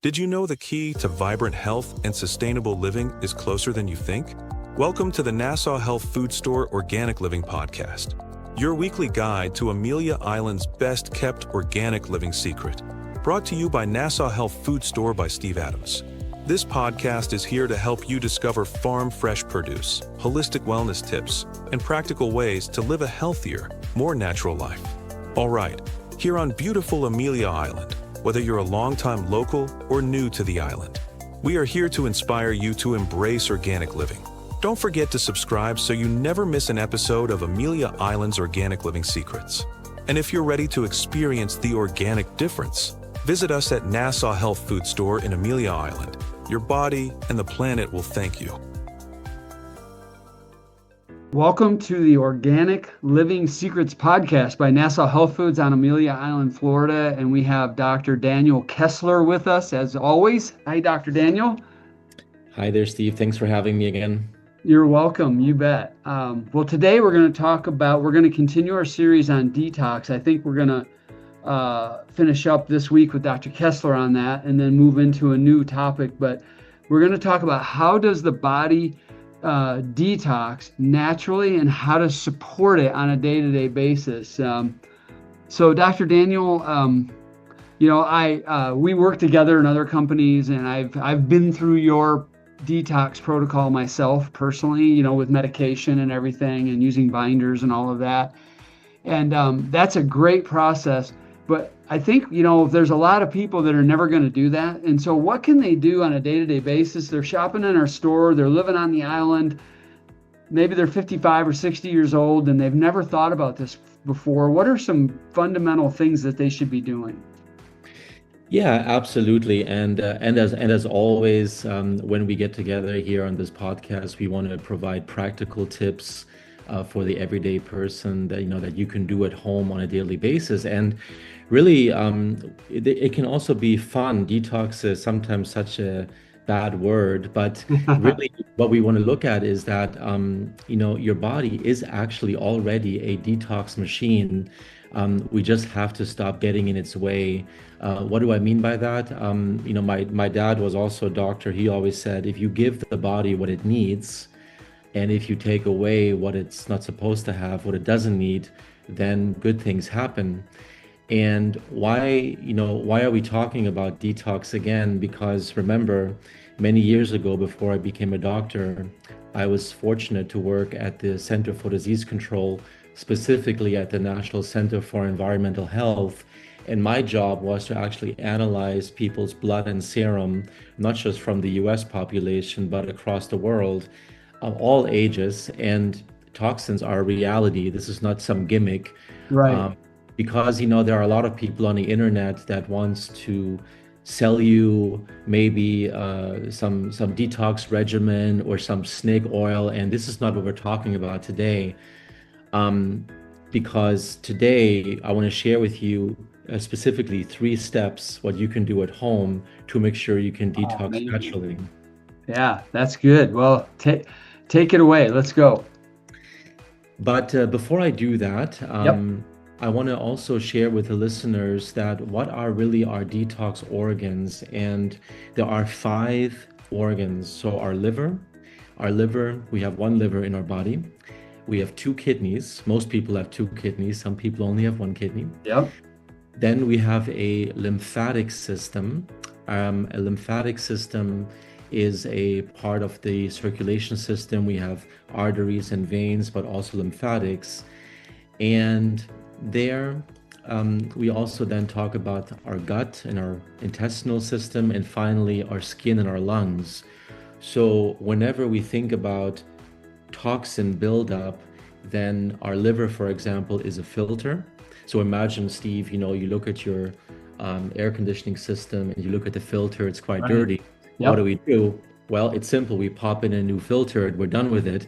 Did you know the key to vibrant health and sustainable living is closer than you think? Welcome to the Nassau Health Food Store Organic Living Podcast, your weekly guide to Amelia Island's best-kept organic living secret. Brought to you by Nassau Health Food Store by Steve Adams. This podcast is here to help you discover farm-fresh produce, holistic wellness tips, and practical ways to live a healthier, more natural life. All right, here on beautiful Amelia Island, whether you're a longtime local or new to the island, we are here to inspire you to embrace organic living. Don't forget to subscribe so you never miss an episode of Amelia Island's Organic Living Secrets. And if you're ready to experience the organic difference, visit us at Nassau Health Food Store in Amelia Island. Your body and the planet will thank you. Welcome to the Organic Living Secrets podcast by Nassau Health Foods on Amelia Island, Florida. And we have Dr. Daniel Kessler with us as always. Hi, Dr. Daniel. Hi there, Steve. Thanks for having me again. You're welcome. You bet. Well, today we're going to continue our series on detox. I think we're going to finish up this week with Dr. Kessler on that and then move into a new topic. But we're going to talk about how does the body detox naturally and how to support it on a day-to-day basis. So Dr. Daniel, we work together in other companies, and I've been through your detox protocol myself personally, with medication and everything and using binders and all of that. And that's a great process. But I think, there's a lot of people that are never going to do that. And so what can they do on a day-to-day basis? They're shopping in our store. They're living on the island. Maybe they're 55 or 60 years old and they've never thought about this before. What are some fundamental things that they should be doing? Yeah, absolutely. And as always, when we get together here on this podcast, we want to provide practical tips for the everyday person that you can do at home on a daily basis. And really, it can also be fun. Detox is sometimes such a bad word, but really what we want to look at is that, your body is actually already a detox machine. We just have to stop getting in its way. What do I mean by that? My dad was also a doctor. He always said, if you give the body what it needs, and if you take away what it's not supposed to have, what it doesn't need, then good things happen. And why are we talking about detox again? Because remember, many years ago, before I became a doctor, I was fortunate to work at the Center for Disease Control, specifically at the National Center for Environmental Health. And my job was to actually analyze people's blood and serum, not just from the US population, but across the world, of all ages. And toxins are a reality. This is not some gimmick. Right. Because, there are a lot of people on the internet that wants to sell you maybe some detox regimen or some snake oil. And this is not what we're talking about today. Because today I want to share with you specifically 3 steps, what you can do at home to make sure you can detox naturally. Yeah, that's good. Well, take it away. Let's go. But before I do that, I want to also share with the listeners that what are really our detox organs. And there are 5 organs. So our liver, we have 1 liver in our body. We have 2 kidneys. Most people have 2 kidneys. Some people only have 1 kidney. Yep. Then we have a lymphatic system. A lymphatic system is a part of the circulation system. We have arteries and veins, but also lymphatics. And there, we also then talk about our gut and our intestinal system, and finally our skin and our lungs. So whenever we think about toxin buildup, then our liver, for example, is a filter. So imagine, Steve, you look at your air conditioning system and you look at the filter, it's quite dirty. Yep. What do we do? Well, it's simple. We pop in a new filter and we're done with it.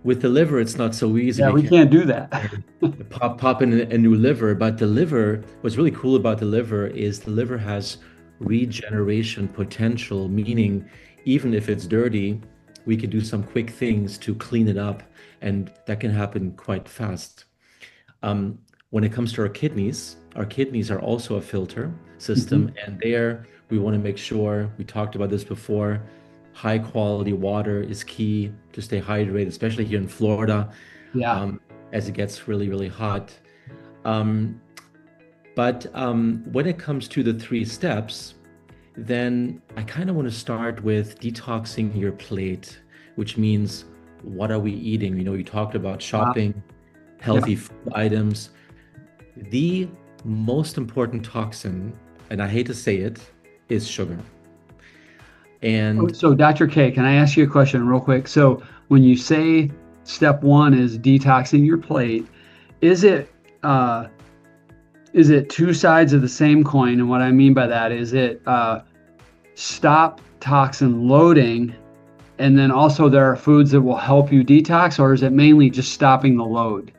With the liver, it's not so easy. Yeah, we can't do that. pop in a new liver. But the liver, what's really cool about the liver is the liver has regeneration potential, meaning even if it's dirty, we can do some quick things to clean it up, and that can happen quite fast. When it comes to our kidneys are also a filter system, and there We want to make sure, we talked about this before, high quality water is key to stay hydrated, especially here in Florida, Yeah. as it gets really, really hot. Um, but when it comes to the three steps, then I kind of want to start with detoxing your plate, which means what are we eating? You talked about Wow. shopping, Yeah. healthy food items. The most important toxin, and I hate to say it, is sugar. And So, Dr. K, can I ask you a question real quick? So, when you say step one is detoxing your plate, is it uh, is it two sides of the same coin? And what I mean by that is it stop toxin loading, and then also there are foods that will help you detox, or is it mainly just stopping the load?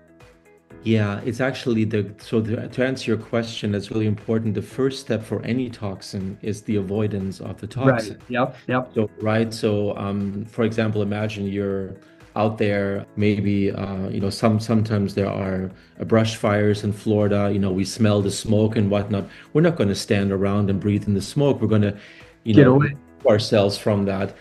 yeah, it's actually to answer your question, that's really important. The first step for any toxin is the avoidance of the Right. toxin. Yep. Yep. So, for example, imagine you're out there, maybe, sometimes there are brush fires in Florida, we smell the smoke and whatnot. We're not going to stand around and breathe in the smoke. We're going to, Get away. remove ourselves from that.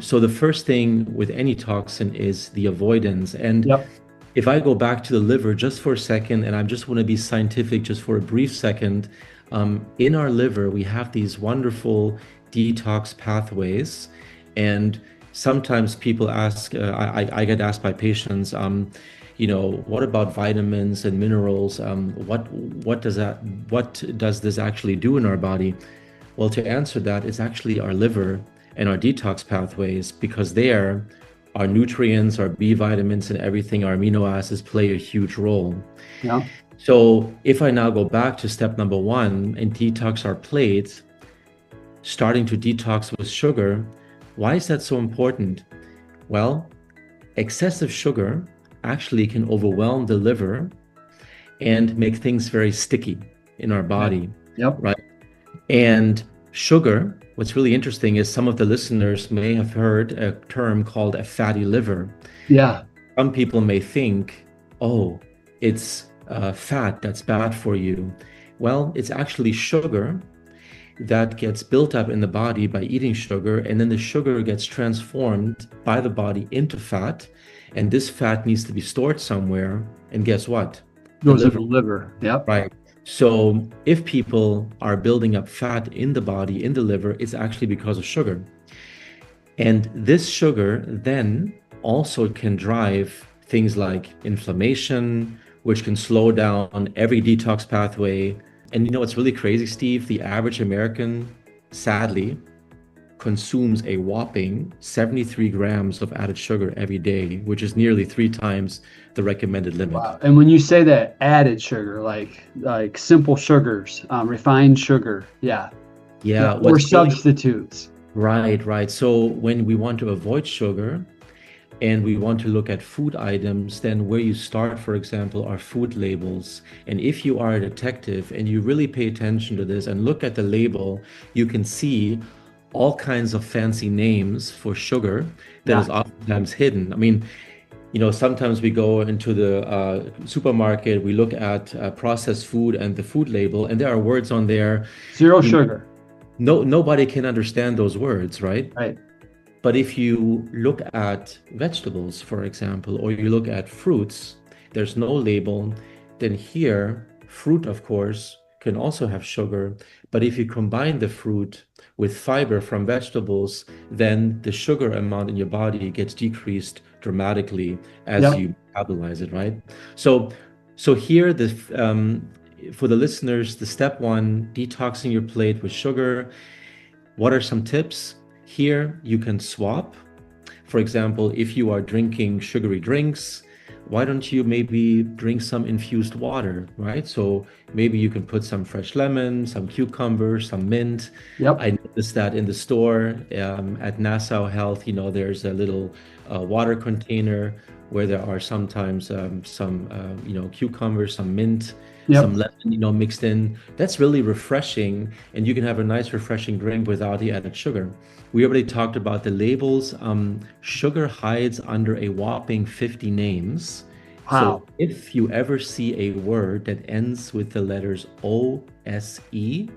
So the first thing with any toxin is the avoidance. And Yep. if I go back to the liver just for a second, and I just want to be scientific just for a brief second, in our liver, we have these wonderful detox pathways. And sometimes people ask, I get asked by patients, what about vitamins and minerals? What does this actually do in our body? Well, to answer that, it's actually our liver and our detox pathways, because there, our nutrients, our B vitamins, and everything, our amino acids play a huge role. Yeah. So if I now go back to step number one and detox our plate, starting to detox with sugar, why is that so important? Well, excessive sugar actually can overwhelm the liver and make things very sticky in our body, Yep. right? And sugar, what's really interesting is some of the listeners may have heard a term called a fatty liver. Yeah. Some people may think, oh, it's fat that's bad for you. Well, it's actually sugar that gets built up in the body by eating sugar, and then the sugar gets transformed by the body into fat, and this fat needs to be stored somewhere. And guess what? The Goes to liver, the liver. Yep. right? So if people are building up fat in the body, in the liver, it's actually because of sugar. And this sugar then also can drive things like inflammation, which can slow down every detox pathway. And what's really crazy, Steve? The average American, sadly, consumes a whopping 73 grams of added sugar every day, which is nearly 3 times the recommended limit. Wow. And when you say that added sugar, like simple sugars, refined sugar, yeah. Yeah, Or what's really substitutes. right. So when we want to avoid sugar and we want to look at food items, then where you start, for example, are food labels. And if you are a detective and you really pay attention to this and look at the label, you can see all kinds of fancy names for sugar that is oftentimes hidden. I mean, sometimes we go into the supermarket, we look at processed food and the food label, and there are words on there. Zero sugar. Nobody can understand those words, right? Right. But if you look at vegetables, for example, or you look at fruits, there's no label. Then here, fruit, of course, can also have sugar. But if you combine the fruit with fiber from vegetables, then the sugar amount in your body gets decreased dramatically as you metabolize it, right? So here, for the listeners, the step one, detoxing your plate with sugar. What are some tips? Here, you can swap. For example, if you are drinking sugary drinks, why don't you maybe drink some infused water, right? So maybe you can put some fresh lemon, some cucumber, some mint. Yep. I noticed that in the store at Nassau Health, there's a little water container where there are sometimes some cucumber, some mint, some lemon, mixed in. That's really refreshing, and you can have a nice refreshing drink without the added sugar. We already talked about the labels. Sugar hides under a whopping 50 names. Wow. So if you ever see a word that ends with the letters OSE,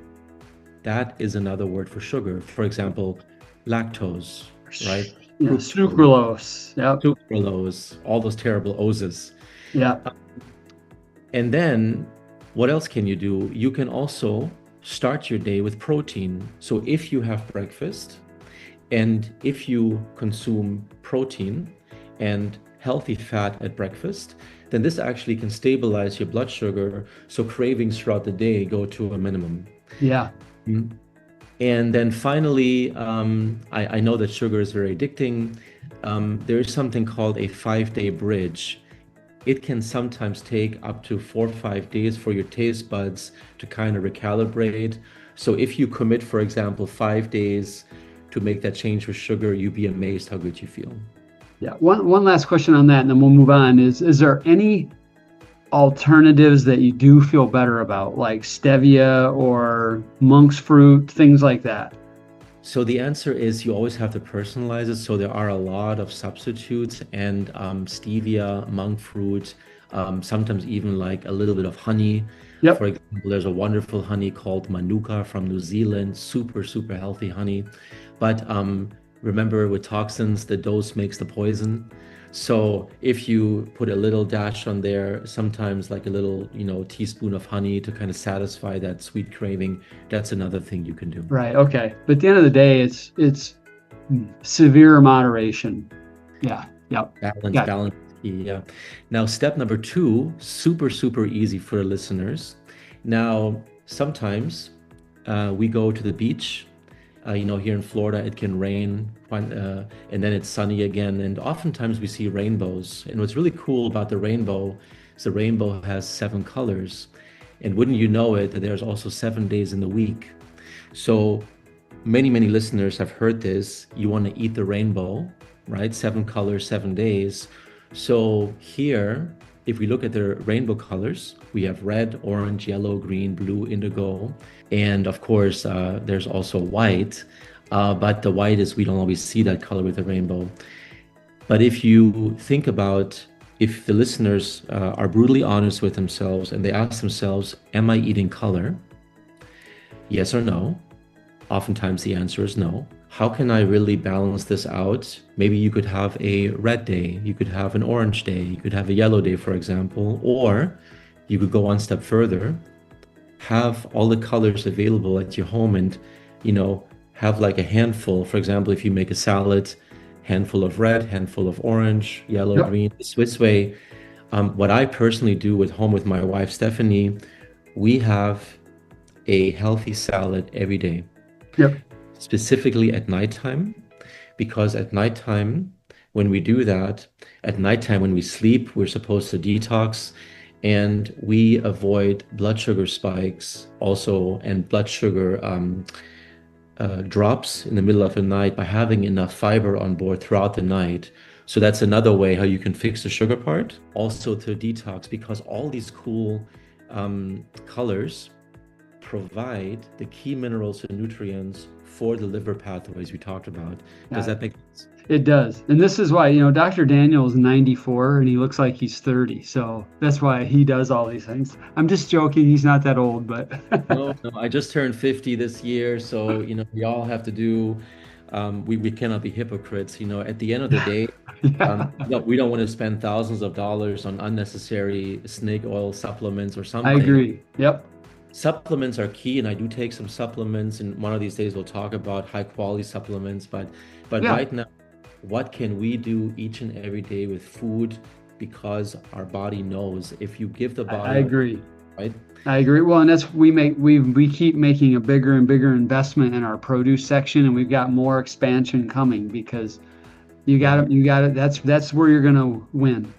that is another word for sugar. For example, lactose, right? Yeah, Fructose, sucralose. Yep. sucralose, all those terrible O's. Yeah. And then what else can you do? You can also start your day with protein. So if you have breakfast and if you consume protein and healthy fat at breakfast, then this actually can stabilize your blood sugar. So cravings throughout the day go to a minimum. Yeah. Mm. And then finally, I know that sugar is very addicting. There is something called a 5-day bridge. It can sometimes take up to 4 or 5 days for your taste buds to kind of recalibrate. So if you commit, for example, 5 days to make that change with sugar, you'd be amazed how good you feel. Yeah. One last question on that, and then we'll move on. Is there any alternatives that you do feel better about, like stevia or monk's fruit, things like that? So the answer is you always have to personalize it. So there are a lot of substitutes, and stevia, monk fruit, sometimes even like a little bit of honey. Yep. For example, there's a wonderful honey called Manuka from New Zealand, super, super healthy honey. But remember, with toxins, the dose makes the poison. So if you put a little dash on there, sometimes like a little, teaspoon of honey to kind of satisfy that sweet craving, that's another thing you can do. Right. Okay. But at the end of the day, it's severe moderation. Yeah. Yep. Balance is key. Yeah. Now, step number 2, super, super easy for the listeners. Now, sometimes we go to the beach. Here in Florida, it can rain and then it's sunny again. And oftentimes we see rainbows. And what's really cool about the rainbow is the rainbow has 7 colors. And wouldn't you know it, that there's also 7 days in the week. So many, many listeners have heard this. You want to eat the rainbow, right? 7 colors, 7 days. So here, if we look at the rainbow colors, we have red, orange, yellow, green, blue, indigo. And of course, there's also white, but the white is, we don't always see that color with the rainbow. But if you think about, if the listeners are brutally honest with themselves and they ask themselves, am I eating color? Yes or no? Oftentimes the answer is no. How can I really balance this out? Maybe you could have a red day, you could have an orange day, you could have a yellow day, for example, or you could go one step further, have all the colors available at your home and, have like a handful. For example, if you make a salad, handful of red, handful of orange, yellow, Yep. green, Swiss way. What I personally do at home with my wife, Stephanie, we have a healthy salad every day. Yep. Specifically at nighttime, because at nighttime, when we do that, at nighttime when we sleep, we're supposed to detox, and we avoid blood sugar spikes also, and blood sugar drops in the middle of the night by having enough fiber on board throughout the night. So that's another way how you can fix the sugar part. Also to detox, because all these cool colors provide the key minerals and nutrients for the liver pathways we talked about. Does that make sense? It does. And this is why, Dr. Daniel is 94 and he looks like he's 30. So that's why he does all these things. I'm just joking. He's not that old, but. No, I just turned 50 this year. So, we all have to do, we cannot be hypocrites. At the end of the day, we don't want to spend thousands of dollars on unnecessary snake oil supplements or something. I agree. Yep. Supplements are key, and I do take some supplements, and one of these days we'll talk about high quality supplements, but right now, what can we do each and every day with food? Because our body knows if you give the body. I agree. Right? I agree. Well, and that's we keep making a bigger and bigger investment in our produce section, and we've got more expansion coming because you got it. That's where you're gonna win.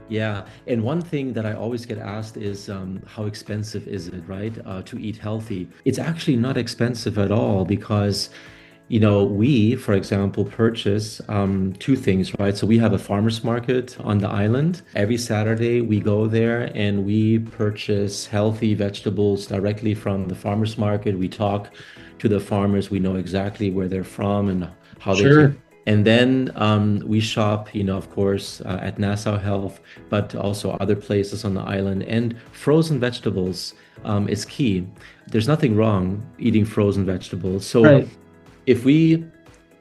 Yeah, and one thing that I always get asked is how expensive is it, right, to eat healthy? It's actually not expensive at all because, we, for example, purchase 2 things, right? So we have a farmer's market on the island. Every Saturday we go there and we purchase healthy vegetables directly from the farmer's market. We talk to the farmers. We know exactly where they're from and how they Sure. take And then we shop, of course, at Nassau Health, but also other places on the island. And frozen vegetables is key. There's nothing wrong eating frozen vegetables. So Right. if we,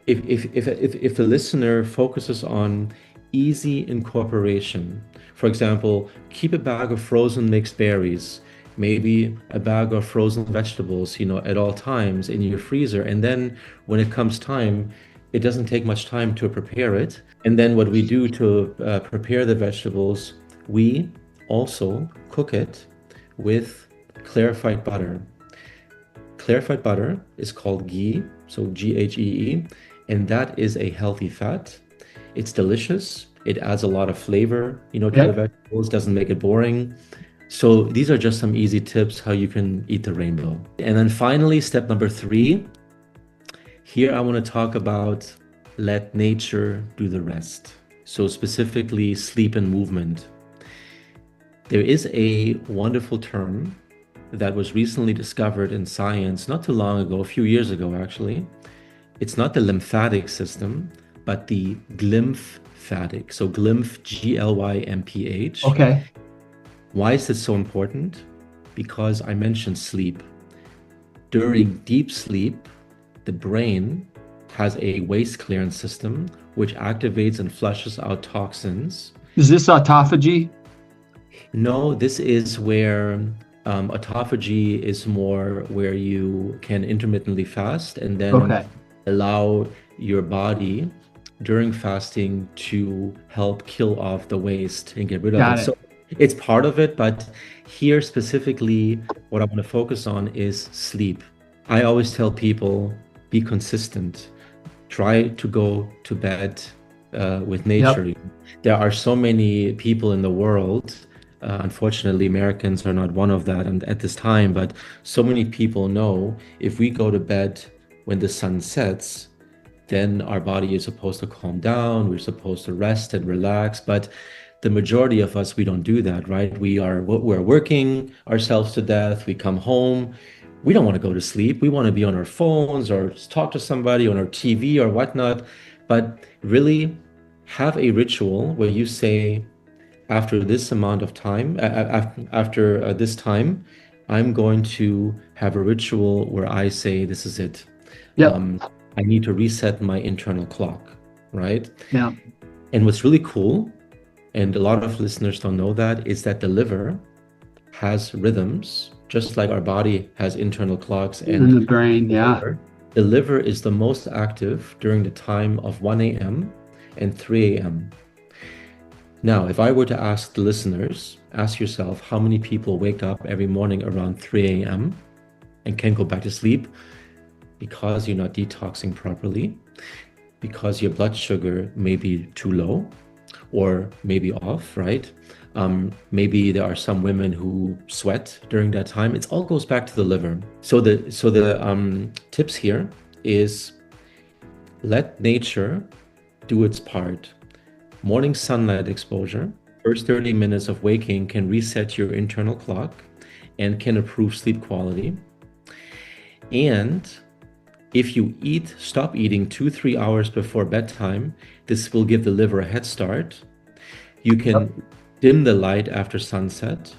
if the listener focuses on easy incorporation, for example, keep a bag of frozen mixed berries, maybe a bag of frozen vegetables, at all times in your freezer. And then when it comes time, it doesn't take much time to prepare it. And then what we do to prepare the vegetables, we also cook it with clarified butter. Clarified butter is called ghee, so Ghee, and that is a healthy fat. It's delicious. It adds a lot of flavor, to the Yep. vegetables, doesn't make it boring. So these are just some easy tips how you can eat the rainbow. And then finally, step number 3. Here I want to talk about let nature do the rest. So specifically sleep and movement. There is a wonderful term that was recently discovered in science not too long ago, a few years ago actually. It's not the lymphatic system, but the glymphatic. So glymph, Glymph. Okay. Why is this so important? Because I mentioned sleep. During deep sleep, the brain has a waste clearance system which activates and flushes out toxins. Is this autophagy? No, this is where autophagy is more where you can intermittently fast and then Okay. allow your body during fasting to help kill off the waste and get rid of Got it. it. So it's part of it, but here specifically, what I want to focus on is sleep. I always tell people, be consistent. Try to go to bed with nature. There are so many people in the world. Unfortunately, Americans are not one of that and at this time, but so many people know if we go to bed when the sun sets, then our body is supposed to calm down, we're supposed to rest and relax, but the majority of us, we don't do that, right? We're working ourselves to death, we come home, we don't want to go to sleep, we want to be on our phones or talk to somebody on our TV or whatnot, but really have a ritual where you say, after this amount of time, after this time, I'm going to have a ritual where I say, this is it. Yep. I need to reset my internal clock, right? Yeah. And what's really cool, and a lot of listeners don't know that, is that the liver has rhythms, just like our body has internal clocks. And the brain, yeah. The liver is the most active during the time of 1 a.m. and 3 a.m. Now, if I were to ask the listeners, ask yourself how many people wake up every morning around 3 a.m. and can't go back to sleep because you're not detoxing properly, because your blood sugar may be too low or maybe off, right? Maybe there are some women who sweat during that time. It all goes back to the liver. So the tips here is let nature do its part. Morning sunlight exposure, first 30 minutes of waking can reset your internal clock and can improve sleep quality. And if you stop eating 2-3 hours before bedtime, this will give the liver a head start. You can dim the light after sunset,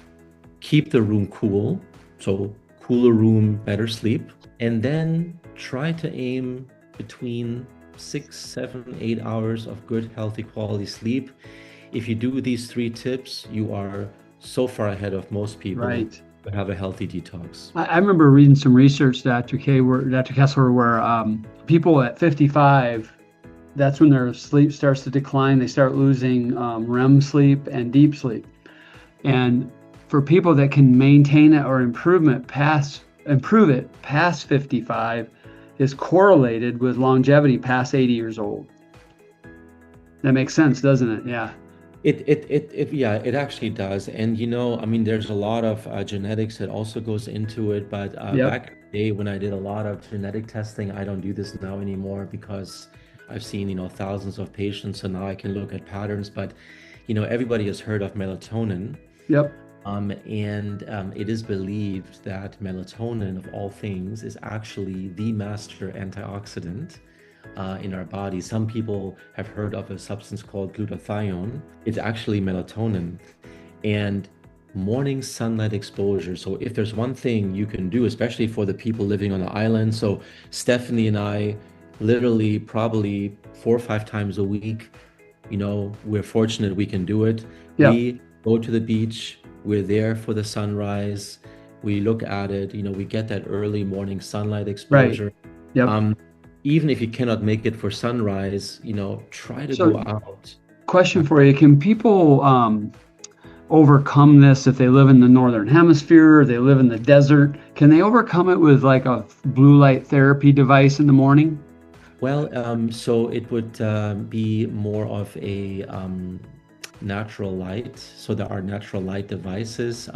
keep the room cool, so cooler room, better sleep, and then try to aim between 6, 7, 8 hours of good, healthy, quality sleep. If you do these 3 tips, you are so far ahead of most people. Right. To have a healthy detox. I remember reading some research, Dr. Kessler, where people at 55, that's when their sleep starts to decline. They start losing REM sleep and deep sleep. And for people that can maintain it or improve it past 55, is correlated with longevity past 80 years old. That makes sense, doesn't it? Yeah. It actually does. And I mean, there's a lot of genetics that also goes into it, but back in the day when I did a lot of genetic testing, I don't do this now anymore because I've seen, thousands of patients, so now I can look at patterns, but everybody has heard of melatonin. Yep. And it is believed that melatonin, of all things, is actually the master antioxidant. in our body. Some people have heard of a substance called glutathione. It's actually melatonin. And morning sunlight exposure. So if there's one thing you can do, especially for the people living on the island. So Stephanie and I literally probably 4 or 5 times a week, we're fortunate we can do it. Yeah. We go to the beach, we're there for the sunrise, we look at it, we get that early morning sunlight exposure. Right. Yep. Even if you cannot make it for sunrise, try to go out. Question for you. Can people overcome this if they live in the northern hemisphere or they live in the desert? Can they overcome it with like a blue light therapy device in the morning? Well, so it would be more of a natural light. So there are natural light devices,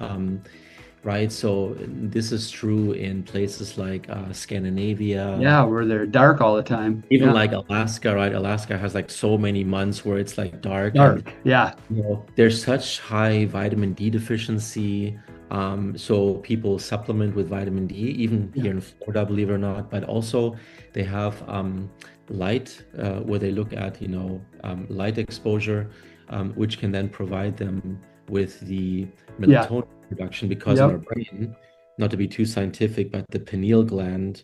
right? So this is true in places like Scandinavia. Yeah, where they're dark all the time. Even like Alaska, right? Alaska has like so many months where it's like dark. Yeah. There's such high vitamin D deficiency. So people supplement with vitamin D, even here in Florida, believe it or not. But also they have light where they look at, light exposure, which can then provide them with the melatonin production, because in our brain, not to be too scientific, but the pineal gland,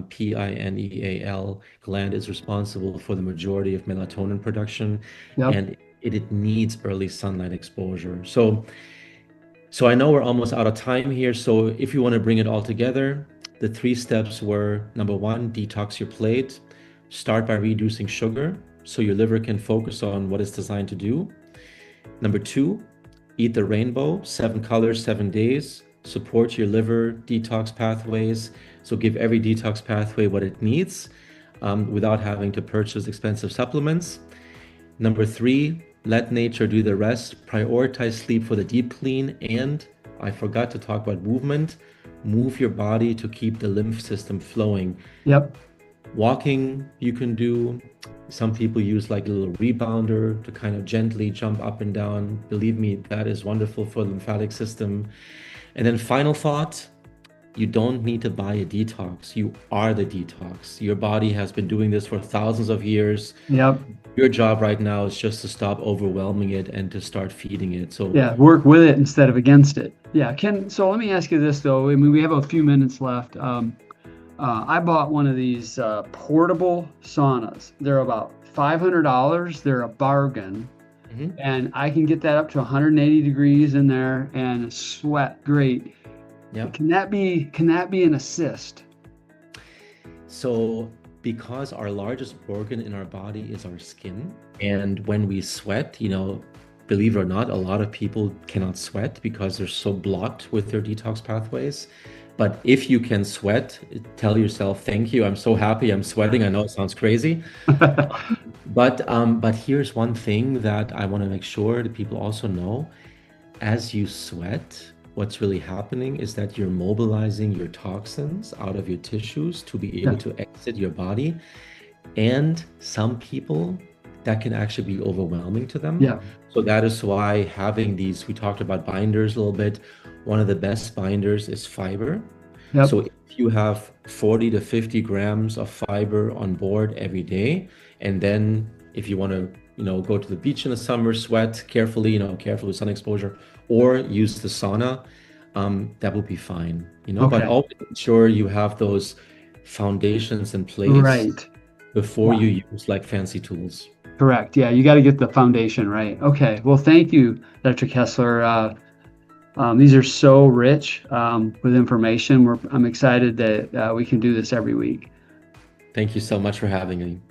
pineal gland, is responsible for the majority of melatonin production, and it needs early sunlight exposure. So I know we're almost out of time here. So if you want to bring it all together, the 3 steps were: number 1, detox your plate. Start by reducing sugar so your liver can focus on what it's designed to do. Number 2, eat the rainbow, 7 colors, 7 days. Support your liver detox pathways. So give every detox pathway what it needs without having to purchase expensive supplements. Number 3, let nature do the rest. Prioritize sleep for the deep clean. And I forgot to talk about movement. Move your body to keep the lymph system flowing. Yep. Walking you can do. Some people use like a little rebounder to kind of gently jump up and down. Believe me, that is wonderful for the lymphatic system. And then final thought, you don't need to buy a detox. You are the detox. Your body has been doing this for thousands of years. Yep. Your job right now is just to stop overwhelming it and to start feeding it. So work with it instead of against it. So let me ask you this though. I mean, we have a few minutes left. I bought one of these portable saunas. They're about $500. They're a bargain. And I can get that up to 180 degrees in there and sweat great. Yep. Can that be an assist? So because our largest organ in our body is our skin, and when we sweat, believe it or not, a lot of people cannot sweat because they're so blocked with their detox pathways. But if you can sweat, tell yourself, thank you, I'm so happy I'm sweating. I know it sounds crazy. But here's one thing that I want to make sure that people also know. As you sweat, what's really happening is that you're mobilizing your toxins out of your tissues to be able to exit your body. And some people, that can actually be overwhelming to them. So that is why having these, we talked about binders a little bit. One of the best binders is fiber. So if you have 40 to 50 grams of fiber on board every day, and then if you want to, go to the beach in the summer, sweat carefully, careful with sun exposure, or use the sauna, that will be fine, but always ensure you have those foundations in place before you use like fancy tools. Correct. Yeah, you got to get the foundation right. Okay. Well, thank you, Dr. Kessler. These are so rich with information. I'm excited that we can do this every week. Thank you so much for having me.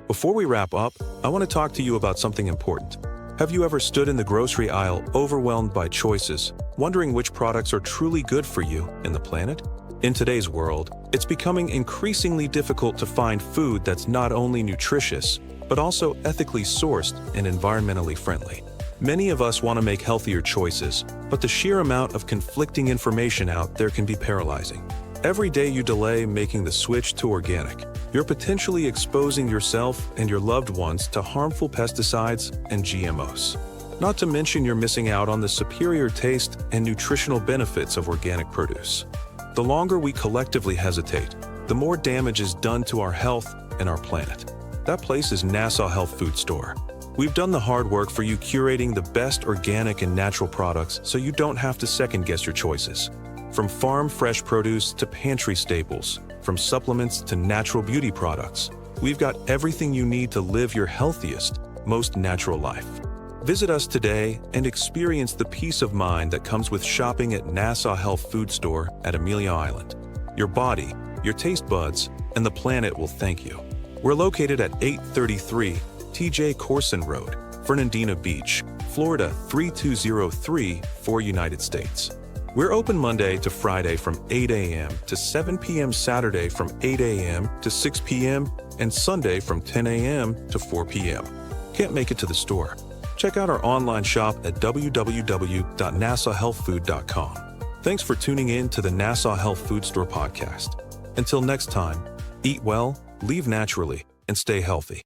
Before we wrap up, I want to talk to you about something important. Have you ever stood in the grocery aisle overwhelmed by choices, wondering which products are truly good for you and the planet? In today's world, it's becoming increasingly difficult to find food that's not only nutritious, but also ethically sourced and environmentally friendly. Many of us want to make healthier choices, but the sheer amount of conflicting information out there can be paralyzing. Every day you delay making the switch to organic, you're potentially exposing yourself and your loved ones to harmful pesticides and GMOs. Not to mention you're missing out on the superior taste and nutritional benefits of organic produce. The longer we collectively hesitate, the more damage is done to our health and our planet. That place is Nassau Health Food Store. We've done the hard work for you, curating the best organic and natural products so you don't have to second-guess your choices. From farm fresh produce to pantry staples, from supplements to natural beauty products, we've got everything you need to live your healthiest, most natural life. Visit us today and experience the peace of mind that comes with shopping at Nassau Health Food Store at Amelia Island. Your body, your taste buds, and the planet will thank you. We're located at 833 TJ Corson Road, Fernandina Beach, Florida 32034, United States. We're open Monday to Friday from 8 a.m. to 7 p.m. Saturday from 8 a.m. to 6 p.m. and Sunday from 10 a.m. to 4 p.m. Can't make it to the store? Check out our online shop at www.nassauhealthfood.com. Thanks for tuning in to the Nassau Health Food Store podcast. Until next time, eat well, live naturally, and stay healthy.